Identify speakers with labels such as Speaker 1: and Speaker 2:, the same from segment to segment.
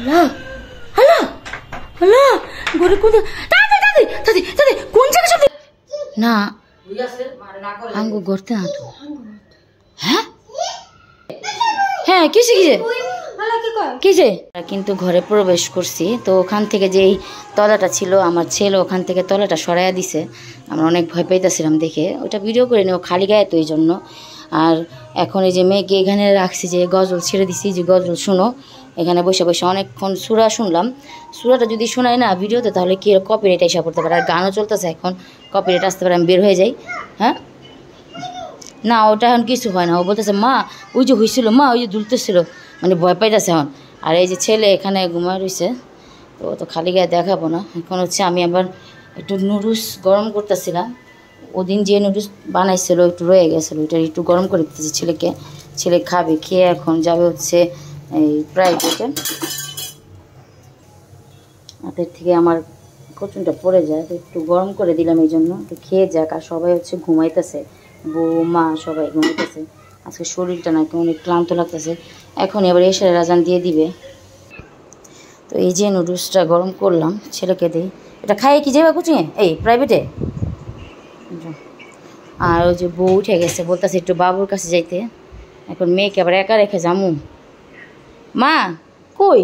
Speaker 1: Hello hello hello ঘরে কোন দাদি দাদি দাদি দাদি কোন জায়গা সব না আঙ্গু করতে না তো হ্যাঁ হ্যাঁ কিসে কিসে কিসে কিন্তু ঘরে প্রবেশ করছি তো ওখান থেকে যেই তলাটা ছিল আমার ছেলে ওখান থেকে তলাটা সরাইয়া দিছে আমরা অনেক ভয় পাইতেছিলাম দেখে ওটা ভিডিও করে নিও খালি গায়ে তো এই জন্য আর এখন এই যে মেয়েকে এখানে রাখছি যে গজল ছেড়ে দিছি যে গজল শুনো এখানে বসে বসে অনেকক্ষণ সুরা শুনলাম সুরাটা যদি শোনাই না ভিডিওতে তাহলে কি কপিরাইট এসে পড়তে পারে আর গানও চলতেছে এখন কপিরাইট আসতে পারে আমি বের হয়ে যাই হ্যাঁ না ওটা এখন কিছু হয় না ও বলতেছে মা ওই যে হয়েছিল মা ওই যে দুলতেছিল মানে ভয় পাইতেছে এখন আর এই যে ছেলে এখানে ঘুমায় রয়েছে তো তো খালি গায়ে দেখাবো না এখন হচ্ছে আমি আবার একটু নুডলস গরম করতেছিলাম ওদিন যে নুডলস বানাইছিল একটু রয়ে গেছিলো ওইটা একটু গরম করে দিতেছি ছেলেকে ছেলে খাবে খেয়ে এখন যাবে হচ্ছে এই প্রাইভেটে হাতের থেকে আমার কচুনটা পড়ে যায় তো একটু গরম করে দিলাম এই জন্য তো খেয়ে যাক আর সবাই হচ্ছে ঘুমাইতেছে বউ মা সবাই ঘুমাইতেছে আজকে শরীরটা নাকি অনেক ক্লান্ত লাগতেছে এখন এবার এসে রাজান দিয়ে দিবে তো এই যে নুডলসটা গরম করলাম ছেলেকে দিই এটা খাইয়ে কি যাবে কুচিয়ে এই প্রাইভেটে আর ওই যে বউ উঠে গেছে বলতেছে একটু বাবুর কাছে যাইতে এখন মেয়েকে আবার একা রেখে যামু মা কই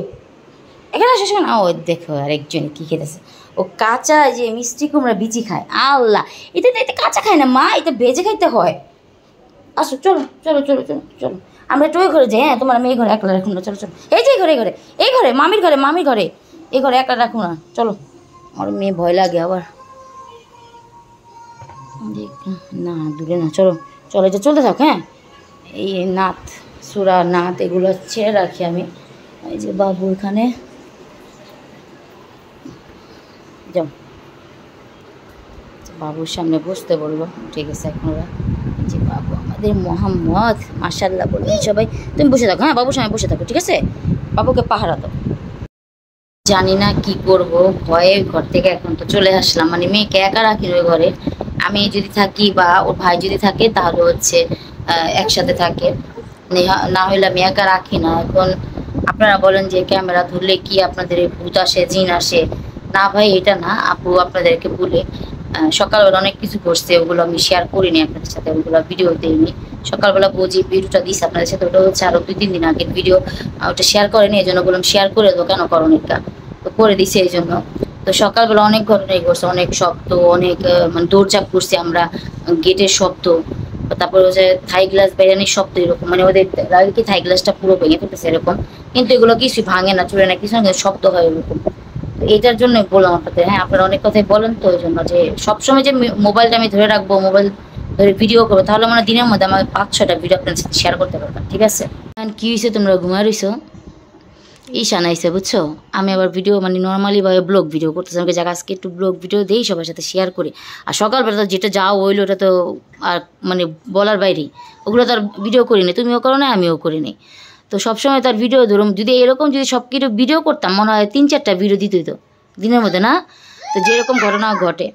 Speaker 1: এখানে আসে না ও দেখো আরেকজন কি খেতেছে ও কাঁচা যে মিষ্টি কুমড়া বিচি খায় আল্লাহ এটা তো কাঁচা খায় না মা এটা ভেজে খাইতে হয় আসো চলো চলো চলো চলো চলো আমরা একটু ওই ঘরে যাই হ্যাঁ তোমার মেয়ে ঘরে একলা রাখুন না চলো চলো এই যে ঘরে ঘরে এই ঘরে মামির ঘরে এই ঘরে একলা রাখুন না চলো আমার মেয়ে ভয় লাগে আবার না দূরে না চলো চলো এটা চলতে থাক হ্যাঁ এই নাত সুরা নাত এগুলো ছেড়ে রাখি আমি এই যে বাবু এখানে যাও বাবুর সামনে বসতে বলবো ঠিক আছে এখন ওরা যে বাবু আমাদের মোহাম্মদ মাশাআল্লাহ বলবেন সবাই তুমি বসে থাকো হ্যাঁ বাবুর সামনে বসে থাকো ঠিক আছে বাবুকে পাহারা দাও জানি না কি করব ভয়ে ঘর থেকে এখন তো চলে আসলাম মানে মেয়েকে একা রাখি ওই ঘরে আমি যদি থাকি বা ওর ভাই যদি থাকে তাহলে হচ্ছে একসাথে থাকে না হলে আমি একা রাখি না এখন আপনারা বলেন যে ক্যামেরা ধরলে কি আপনাদের ভূত আসে জিন আসে না ভাই এটা না আপু আপনাদেরকে বলে সকালবেলা অনেক কিছু করছে ওগুলো আমি শেয়ার করিনি আপনাদের সাথে ওগুলো ভিডিও দিইনি সকালবেলা বুঝি ভিডিওটা দিস আপনাদের সাথে ওটা হচ্ছে আরো 2-3 দিন আগের ভিডিও ওটা শেয়ার করেনি এই জন্য বললাম শেয়ার করে দেবো কেন করো এটা তো করে দিছে এই জন্য তো সকালবেলা অনেক ঘটনাই করছে অনেক শব্দ অনেক মানে দৌড়ঝাঁপ করছি আমরা গেটের শব্দ তারপর হচ্ছে থাই গ্লাস বেরানির শব্দ এরকম মানে ওদের লাগে কি থাই গ্লাসটা পুরো ভেঙে ফেলতেছে এরকম কিন্তু এগুলো কিছুই ভাঙে না চুরে না কিছু না শব্দ হয় এরকম এটার জন্য বললাম আপনাদের হ্যাঁ আপনারা অনেক কথাই বলেন তো ওই জন্য যে সবসময় যে মোবাইলটা আমি ধরে রাখবো মোবাইল ধরে ভিডিও করবো তাহলে মানে দিনের মধ্যে আমার 5-6টা ভিডিও আপনার সাথে শেয়ার করতে পারবেন ঠিক আছে কি হয়েছে তোমরা ঘুমায় রইছো ঈশান আইসে বুঝছো আমি আবার ভিডিও মানে নর্মালি ভাবে ব্লগ ভিডিও করতেছি আমাকে জায়গা আজকে একটু ব্লগ ভিডিও দিই সবার সাথে শেয়ার করি আর সকালবেলা তো যেটা যাও হইলো ওটা তো আর মানে বলার বাইরেই ওগুলো তো আর ভিডিও করিনি তুমিও করো না আমিও করিনি তো সবসময় তার ভিডিও ধরুন যদি এরকম যদি সব কিছু ভিডিও করতাম মনে হয় 3-4টা ভিডিও দিতেই তো দিনের মধ্যে না তো যেরকম ঘটনা ঘটে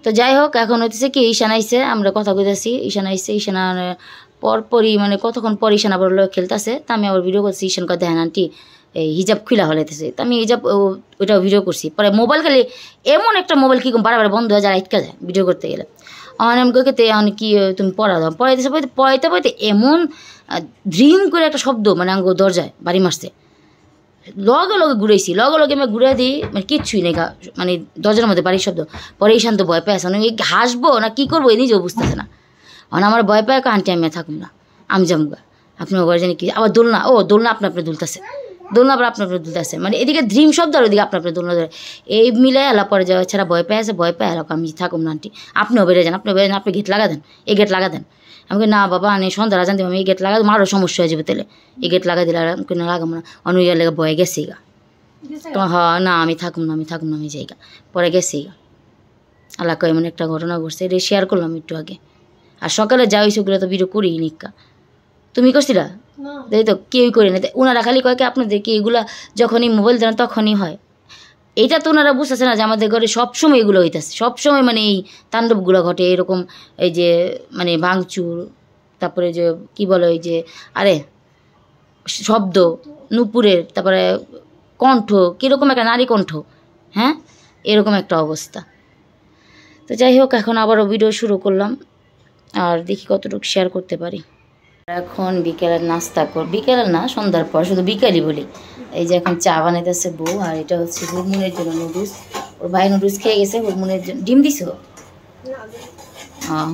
Speaker 1: তো যাই হোক এখন হচ্ছে কি ঈশান আইসে আমরা কথা কইতেছি ঈশান আইসে ঈশান পরপরই মানে কতক্ষণ পর ঈশান আবার খেলতেছে তা আমি আবার ভিডিও করছি ঈশান কথা হ্যাঁ আন্টি এই হিজাব খুলা হলাইতেছে তো আমি হিজাব ওইটাও ভিডিও করছি পরে মোবাইল খালি এমন একটা মোবাইল কি বারবার বন্ধ হয়ে যায় আটকা যায় ভিডিও করতে গেলে আমি কে কি তুমি পড়া দাও পড়াইতে এমন ড্রিম করে একটা শব্দ মানে আঙ্গো দরজায় বাড়ি মারছে লগে ঘুরেছি লগে আমি ঘুরে দিই মানে কিচ্ছুই নেই মানে দরজার মধ্যে বাড়ির শব্দ পরে ঈশান তো ভয় পেয়েছে মানে হাসবো না কি করবো এই নিজেও বুঝতেছে না মানে আমার ভয় পায় আন্টি আমি থাকুন না আমি যামগা আপনি ওখানে জানি কি আবার দোলনা দোলনা আপনার দুলতেছে দোলনা আবার আপনার দুলতেছে মানে এদিকে ড্রিম শব্দ আর ওদিকে আপনার দোলনা ধরে এই মিলে এলা পরে যাওয়া ছাড়া ভয় পেয়ে এলাকা আমি থাকুন না আন্টি আপনিও বেড়ে যান আপনি গেট লাগা দেন এই গেট লাগা দেন আমাকে না বাবা আমি সন্ধ্যা জানতে আমি এই গেট লাগা দেবো আরও সমস্যা হয়ে যাবে তাহলে এই গেট লাগা দিলে আমাকে না লাগাবো না অন্য লেগে বয়ে গেছি গা তো হ্যাঁ না আমি থাকুন না আমি যাই গা পরে গেছি গা এলাকায় এমন একটা ঘটনা ঘটছে এটা শেয়ার করলাম একটু আগে আর সকালে যা হয়েছে ওগুলো তো ভিডিও করি নিকা তুমি করছিলা তাই তো কেউই করি না ওনারা খালি কয়েকে আপনাদের কি এগুলা যখনই মোবাইল দেন তখনই হয় এটা তো ওনারা বুঝতেছে না যে আমাদের ঘরে সবসময় এগুলো হইতেছে সবসময় মানে এই তাণ্ডবগুলো ঘটে এরকম এই যে মানে ভাঙচুর তারপরে যে কি বলে ওই যে আরে শব্দ নুপুরের তারপরে কণ্ঠ কীরকম একটা নারী কণ্ঠ, হ্যাঁ এরকম একটা অবস্থা। তো যাই হোক, এখন আবারও ভিডিও শুরু করলাম, আর দেখি কতটুকু শেয়ার করতে পারি। এখন বিকেলের নাস্তা বিকেলের না, সন্ধ্যার পর, শুধু বিকেলই বলি। এই যে এখন চা বানাইতেছে বউ, আর এটা হচ্ছে হুরমুনের জন্য নুডলস। ওর ভাই নুডলস খেয়ে গেছে, হুরমুনের জন্য ডিম দিছ।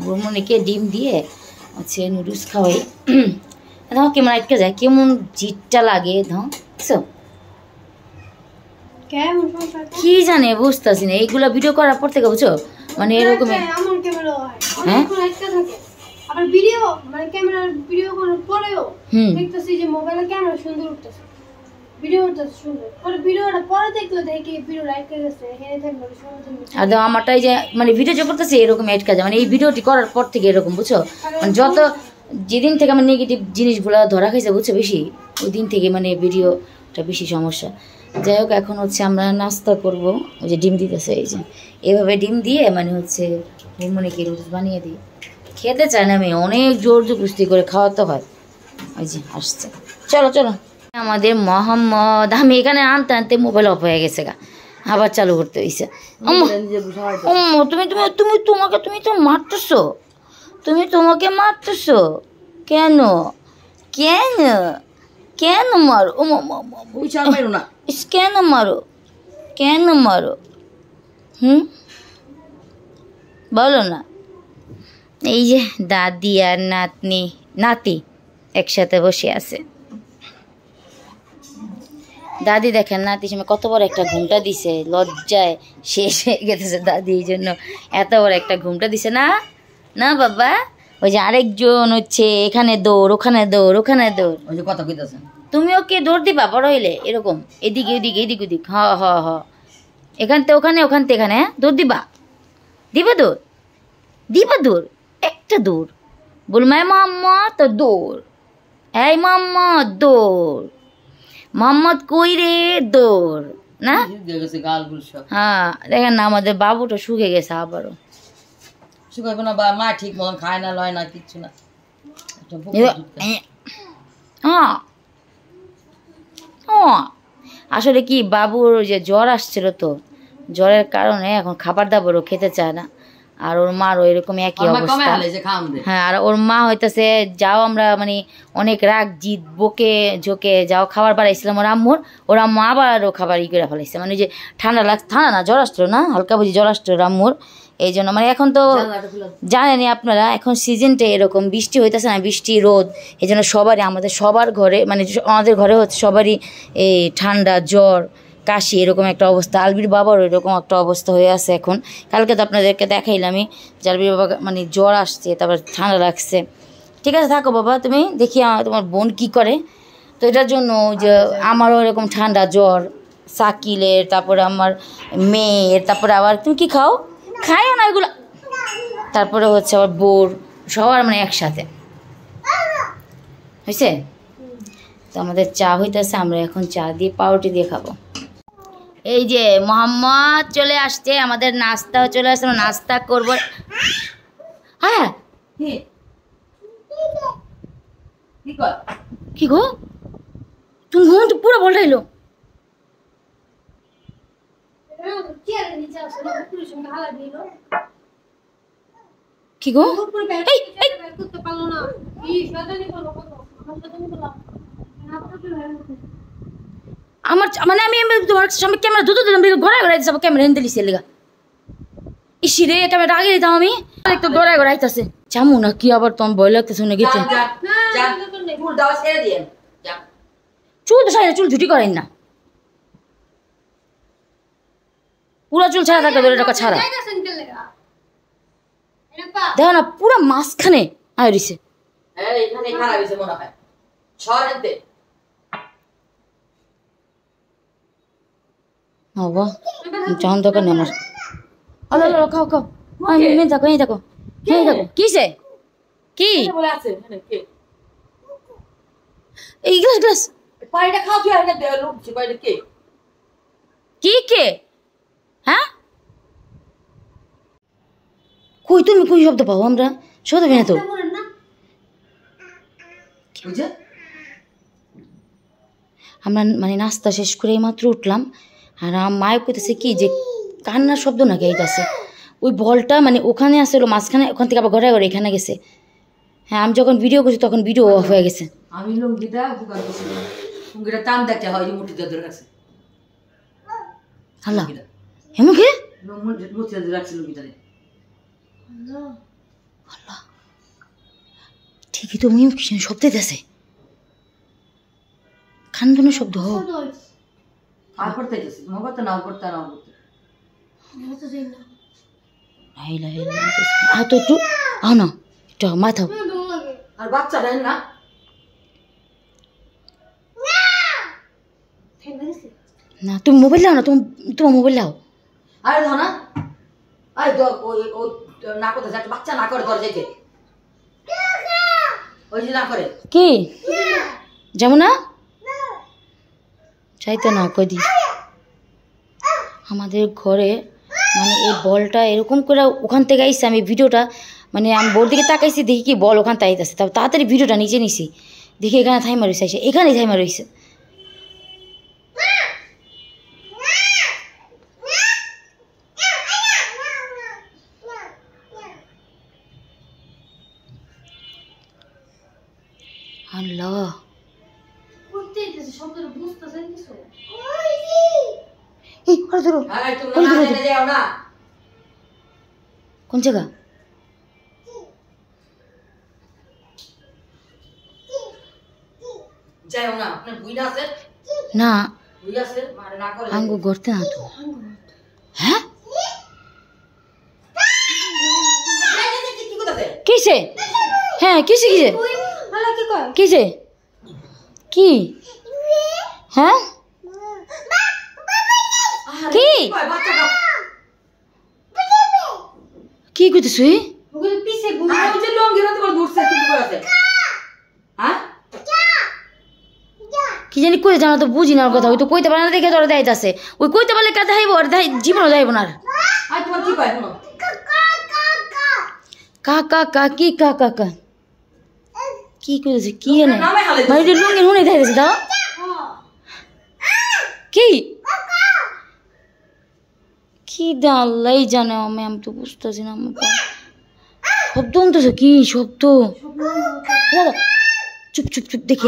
Speaker 1: হুরমুনিকে ডিম দিয়ে হচ্ছে নুডলস খাওয়াই। ধর কেমন আটকে যায়, কেমন জিটটা লাগে ধর, বুঝছো কি জানে, বুঝতেছি না এইগুলা ভিডিও করার পর থেকে, বুঝছো মানে এরকম। হ্যাঁ
Speaker 2: আবার ভিডিও মানে ক্যামেরার ভিডিও করার পরেও দেখতেছি যে মোবাইলের ক্যামেরা সুন্দর উঠতেছে, ভিডিওটা সুন্দর, পরে ভিডিওটা পরে দেখলে দেখি ভিডিও লাইক করে গেছে, হেরে থাকবে সুন্দর।
Speaker 1: আর আমারটাই যে মানে ভিডিও যে করতেছে এরকম এড কাজ, মানে এই ভিডিওটি করার পর থেকে এরকম, বুঝছো মানে যত যেদিন থেকে আমার নেগেটিভ জিনিসগুলো ধরা খাইছে, বুঝছো বেশি, ওই দিন থেকে মানে ভিডিওটা বেশি সমস্যা। যাই হোক, এখন হচ্ছে আমরা নাস্তা করব। ওই যে ডিম দিতেছে, এই যে এভাবে ডিম দিয়ে মানে হচ্ছে হুরমুনিকে নুডলস বানিয়ে দিই। খেতে চায় না, আমি অনেক জোর জবরদস্তি করে খাওয়াতে হয়। ওই যে আসছে, চলো চলো। আমাদের মোহাম্মদ, আমি এখানে আনতে আনতে মোবাইল অফ হয়ে গেছে গা, আবার চালু করতে হয়েছে। তুমি তুমি তুমি তোমাকে তুমি তো মারতেছো, তুমি তোমাকে মারতেছো কেন? কেন কেন মারো? কেন মারো? কেন মারো? বলো না। এই যে দাদি আর নাতি একসাথে বসে আছে। দাদি দেখেন নাতির সময় কত বড় একটা ঘুমটা দিছে, লজ্জায় শেষ হয়ে গেছে দাদি, এই জন্য এত বড় একটা ঘুমটা দিছে। না না বাবা, ওই যে আরেকজন হচ্ছে এখানে দৌড়, ওখানে দৌড়, ওখানে দৌড়, ওই যে কথা কইতাছেন। তুমি ওকে দৌড় দিবা বড় হইলে, এরকম এদিকে ওদিকে এদিক ওদিক, হ হ হ, এখান থেকে ওখানে, ওখান থেকে এখানে, হ্যাঁ দৌড় দিবা, দিবা দৌড়, দিবা দৌড়, একটা দৌড়, বল মায় মোহাম্মদ দৌড়, এই মোহাম্মদ দৌড়, মোহাম্মদ কই রে দৌড়, না হ্যাঁ দেখেন না আমাদের বাবুটা শুকে গেছে, আবারও শুকাইব না, বা মা ঠিক মতন খায় না, লয় না, কিচ্ছু না। হ্যাঁ আসলে কি বাবুর যে জ্বর আসছিল, তো জ্বরের কারণে এখন খাবার দাবারও খেতে চায় না, আর ওর মারও এরকম একই অবস্থা। হ্যাঁ, আর ওর মা হইতেছে, যাও আমরা মানে অনেক রাগ জিদ বকে ঝোঁকে যাও খাবার বাড়াইছিলাম ওর আম্মু আবারও খাবার করে ফেলাইছে, মানে যে ঠান্ডা ঠান্ডা না, জ্বর আসলো না, হালকা বুঝি জ্বর আসলো আম্মুর। এই জন্য মানে এখন তো জানেনি আপনারা, এখন সিজনটা এরকম, বৃষ্টি হইতেছে না, বৃষ্টি রোদ, এই জন্য সবারই, আমাদের সবার ঘরে মানে আমাদের ঘরে হচ্ছে সবারই এই ঠান্ডা জ্বর কাশি এরকম একটা অবস্থা। আলবির বাবারও এরকম একটা অবস্থা হয়ে আছে এখন। কালকে তো আপনাদেরকে দেখাইলামই যে আলবির বাবা মানে জ্বর আসছে, তারপর ঠান্ডা লাগছে। ঠিক আছে থাকো বাবা, তুমি দেখি তোমার বোন কি করে। তো এটার জন্য যে আমারও এরকম ঠান্ডা জ্বর, সাকিলের, তারপরে আমার মেয়ের, তারপরে আবার তুমি কি খাও, খাইও না এগুলো, তারপরে হচ্ছে আবার বোর, সবার মানে একসাথে হয়েছে। তো আমাদের চা হইতেছে, আমরা এখন চা দিয়ে পাউরুটি দিয়ে খাবো। এই যে মোহাম্মদ চলে আসছে, আমাদের নাস্তাও চলে আসছে, নাস্তা করবো। হ্যাঁ কি গো, তুমি ঘুম পুরো বলটাইলো, কি গো আমার মানে আমি তোমার সামনে ক্যামেরা দুটো দিলাম, ঘোরায় ঘোরাই দিচ্ছি, ক্যামেরা এনে দিলিস এলিগা, ইসি রে ক্যামেরা আগে দিতাম আমি, একটু ঘোরায় ঘোরাই আইতাছে চামু না কি, আবার তোমার ভয় লাগতেছে শুনে গেছে। চুল তো সাইডে চুল ঝুটি করেন না, পুরো চুল ছাড়া থাকে, ধরে টাকা ছাড়া দেখো না, পুরো মাঝখানে আইরিছে। বাবা যখন দোকান নেই আমার, আলো খাও খাও, এই দেখো এই দেখো এই দেখো কিসে কি এই গ্লাস গ্লাস পানিটা খাও, কি কে, হ্যাঁ কই তুমি কই শব্দ পাও, আমরা শব্দ পেয়ে তো আমরা মানে নাস্তা শেষ করে মাত্র উঠলাম, আর মায়ের কইতেছে কি যে কান্নার শব্দ নাকি এইটাছে। ওই বলটা মানে ওখানে আসলো মাঝখানে, ওখান থেকে আবার ঘরে ঘরে এখানে গেছে। হ্যাঁ, আমি যখন ভিডিও করছি তখন ভিডিও অফ হয়ে গেছে।
Speaker 3: আমি লুঙ্গিটা বুকার করছি, লুঙ্গিটা টান দেখতে হয় যে মুঠিটা ধরে রাখছে।
Speaker 1: আল্লাহ হেমুখে
Speaker 3: মুঠিটা ধরে রাখছে লুঙ্গিটারে।
Speaker 1: আল্লাহ ঠিকই তো মিউ কিসেন শব্দ দিতেছে, খানদানের শব্দ হোক।
Speaker 3: আর করতে গেছি তোমার করতে নাও করতে নাও করতে
Speaker 1: তো একটু আও না, একটু মাথাও।
Speaker 3: আর বাচ্চা দেন না
Speaker 1: না তুমি মোবাইল লাও না, তোমার মোবাইল লাও।
Speaker 3: আরে ধর না, আরে ও না করতে যাচ্ছে, বাচ্চা না করে ধর যেতে, ওই যে না করে
Speaker 1: কি যেমন না চাইতে না কদি আমাদের ঘরে মানে এই বলটা এরকম করে ওখান থেকে আইসে। আমি ভিডিওটা মানে আমি বোর দিকে তাকাইছি, দেখি কি বল ওখান থেকে আইতেছে, তারপর তাড়াতাড়ি ভিডিওটা নিচে নিছি, দেখি এখানে থাইমা রয়েছে, এসে এখানেই থাইমা রয়েছে। আল্লাহ এই ওরা ধরো, কোন জায়গা? না আঙ্গু করতে না তো। হ্যাঁ কিসে? হ্যাঁ কিসে কিসে কিসে কি? হ্যাঁ কি কি করতেছ? কি জানি কই জানা তো বুঝি না ওর কথা। ওই তো কইতে পারে না দেখে তোরা দেখাইতেছে, ওই কইতে পারলে কাজ দেখাইব, আর জীবনও দেখাইব না। কা কা কা কি কা কা কা কি কইতেছে কি এনে মানে লুঙ্গি হুনে দেখাইতেছে। দাও কি কি আল্লাহ জানে, আমি তো বুঝতেছি না। শব্দ শুনতেছ? কি শব্দ? চুপ চুপ চুপ দেখি।